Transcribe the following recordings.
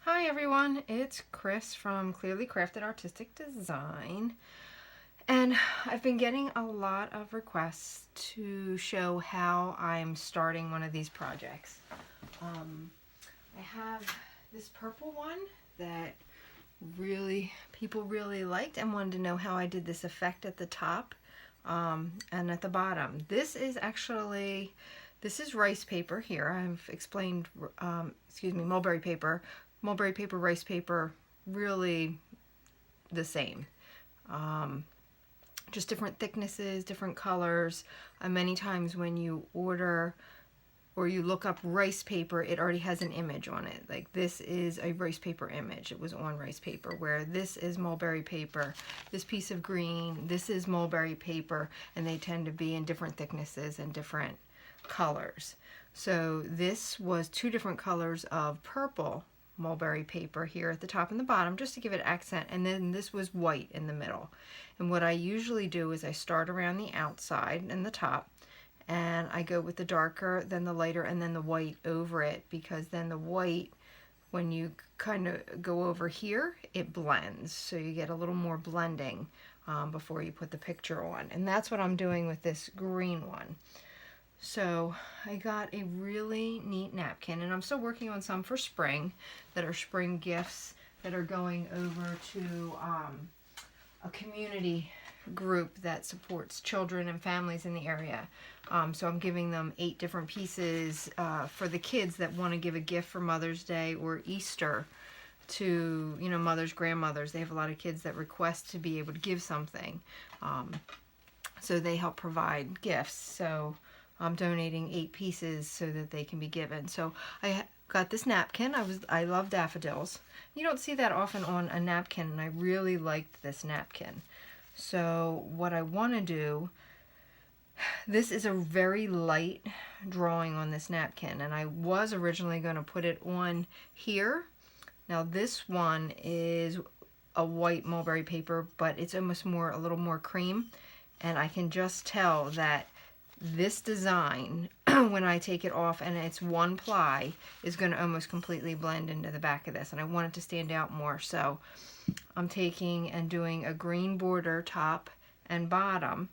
Hi everyone, it's Chris from KlearlyKrafted Artistic Design, and I've been getting a lot of requests to show how I'm starting one of these projects. I have this purple one that people really liked and wanted to know how I did this effect at the top and at the bottom. This is rice paper here. I've explained, mulberry paper. Mulberry paper, rice paper, really the same. Just different thicknesses, different colors. Many times when you order or you look up rice paper, it already has an image on it. Like this is a rice paper image. It was on rice paper, where this is mulberry paper. This piece of green, this is mulberry paper, and they tend to be in different thicknesses and different colors. So this was two different colors of purple mulberry paper here at the top and the bottom, just to give it accent, and then this was white in the middle. And what I usually do is I start around the outside and the top, and I go with the darker, then the lighter, and then the white over it, because then the white, when you kind of go over here, it blends, so you get a little more blending before you put the picture on. And that's what I'm doing with this green one. So I got a really neat napkin, and I'm still working on some for spring that are spring gifts that are going over to a community group that supports children and families in the area. So I'm giving them 8 different pieces for the kids that want to give a gift for Mother's Day or Easter to, mothers, grandmothers. They have a lot of kids that request to be able to give something. So they help provide gifts. So I'm donating 8 pieces so that they can be given. So I got this napkin. I love daffodils. You don't see that often on a napkin, and I really liked this napkin. So what I want to do, this is a very light drawing on this napkin, and I was originally going to put it on here. Now this one is a white mulberry paper, but it's almost a little more cream, and I can just tell that this design, when I take it off and it's one ply, is going to almost completely blend into the back of this, and I want it to stand out more. So I'm taking and doing a green border top and bottom,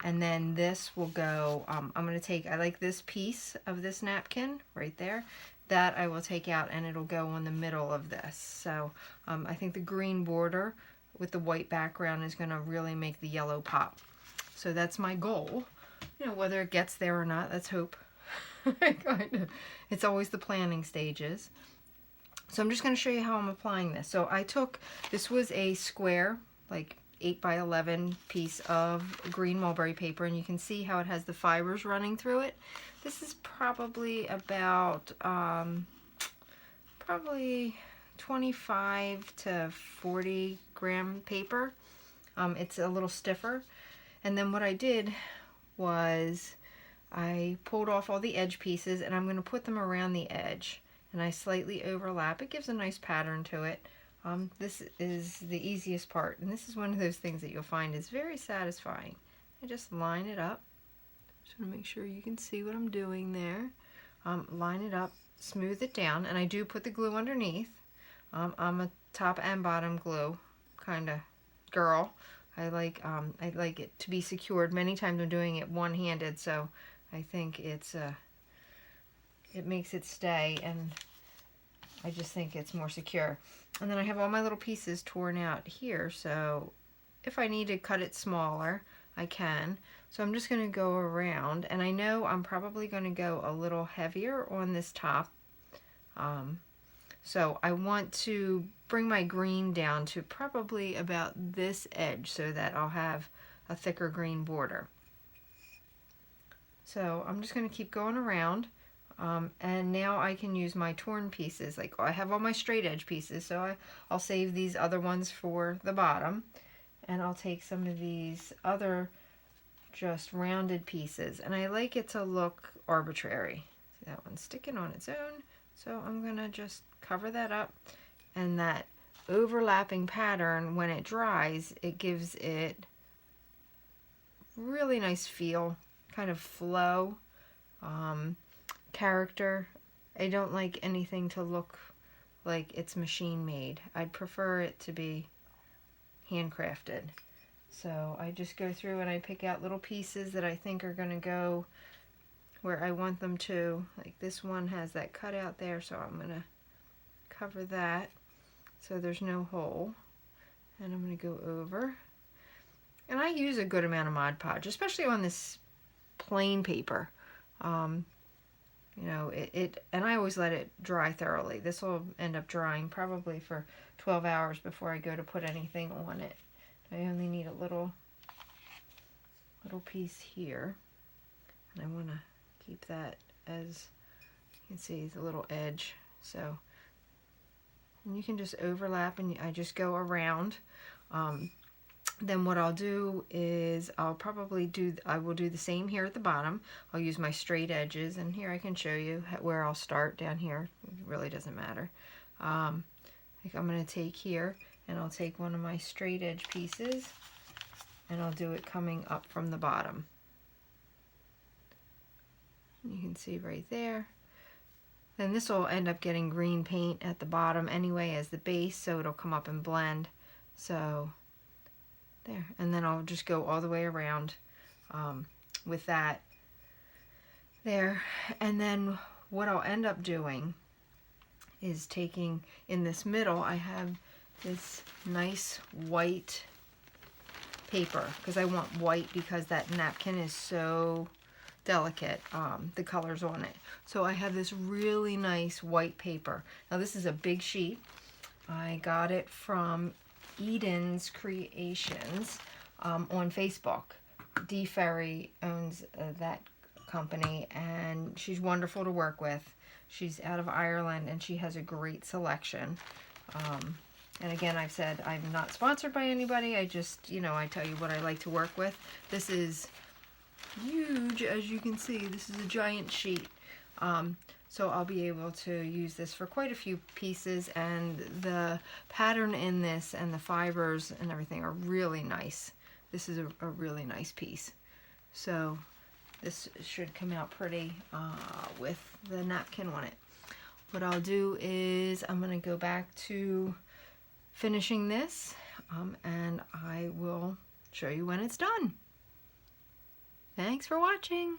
and then this will go, I like this piece of this napkin right there, that I will take out, and it'll go on the middle of this. So I think the green border with the white background is going to really make the yellow pop. So that's my goal. Whether it gets there or not, let's hope. It's always the planning stages. So I'm just going to show you how I'm applying this. So this was a square, like 8 by 11 piece of green mulberry paper, and you can see how it has the fibers running through it. This is probably about, probably 25 to 40 gram paper. It's a little stiffer. And then what I did was I pulled off all the edge pieces, and I'm going to put them around the edge, and I slightly overlap. It gives a nice pattern to it. This is the easiest part, and this is one of those things that you'll find is very satisfying. I just line it up. Just want to make sure you can see what I'm doing there. Line it up, smooth it down, and I do put the glue underneath. I'm a top and bottom glue kind of girl. I like it to be secured. Many times I'm doing it one-handed, so I think it makes it stay, and I just think it's more secure. And then I have all my little pieces torn out here, so if I need to cut it smaller, I can. So I'm just going to go around, and I know I'm probably going to go a little heavier on this top. So I want to bring my green down to probably about this edge so that I'll have a thicker green border. So I'm just going to keep going around, and now I can use my torn pieces. Like I have all my straight edge pieces, so I'll save these other ones for the bottom, and I'll take some of these other just rounded pieces, and I like it to look arbitrary. See, that one's sticking on its own. So I'm going to just cover that up, and that overlapping pattern, when it dries, it gives it really nice feel, kind of flow, character. I don't like anything to look like it's machine made. I'd prefer it to be handcrafted. So I just go through and I pick out little pieces that I think are going to go where I want them to. Like this one has that cutout there, so I'm going to cover that so there's no hole. And I'm going to go over. And I use a good amount of Mod Podge, especially on this plain paper. You know, and I always let it dry thoroughly. This will end up drying probably for 12 hours before I go to put anything on it. I only need a little piece here. And I want to keep that as, you can see, the little edge. So, and you can just overlap, and I just go around. Then what I'll do is I will do the same here at the bottom. I'll use my straight edges, and here I can show you where I'll start down here. It really doesn't matter. Like I'm going to take here, and I'll take one of my straight edge pieces, and I'll do it coming up from the bottom. You can see right there. Then this will end up getting green paint at the bottom anyway as the base, so it'll come up and blend. So there, and then I'll just go all the way around with that there. And then what I'll end up doing is taking, in this middle, I have this nice white paper, because I want white because that napkin is so delicate, the colors on it. So I have this really nice white paper. Now this is a big sheet. I got it from Eden's Creations on Facebook. Dee Ferry owns that company, and she's wonderful to work with. She's out of Ireland, and she has a great selection. And again, I've said I'm not sponsored by anybody. I just, you know, I tell you what I like to work with. This is huge, as you can see. This is a giant sheet. So I'll be able to use this for quite a few pieces, and the pattern in this and the fibers and everything are really nice. This is a really nice piece. So this should come out pretty with the napkin on it. What I'll do is I'm going to go back to finishing this, and I will show you when it's done. Thanks for watching.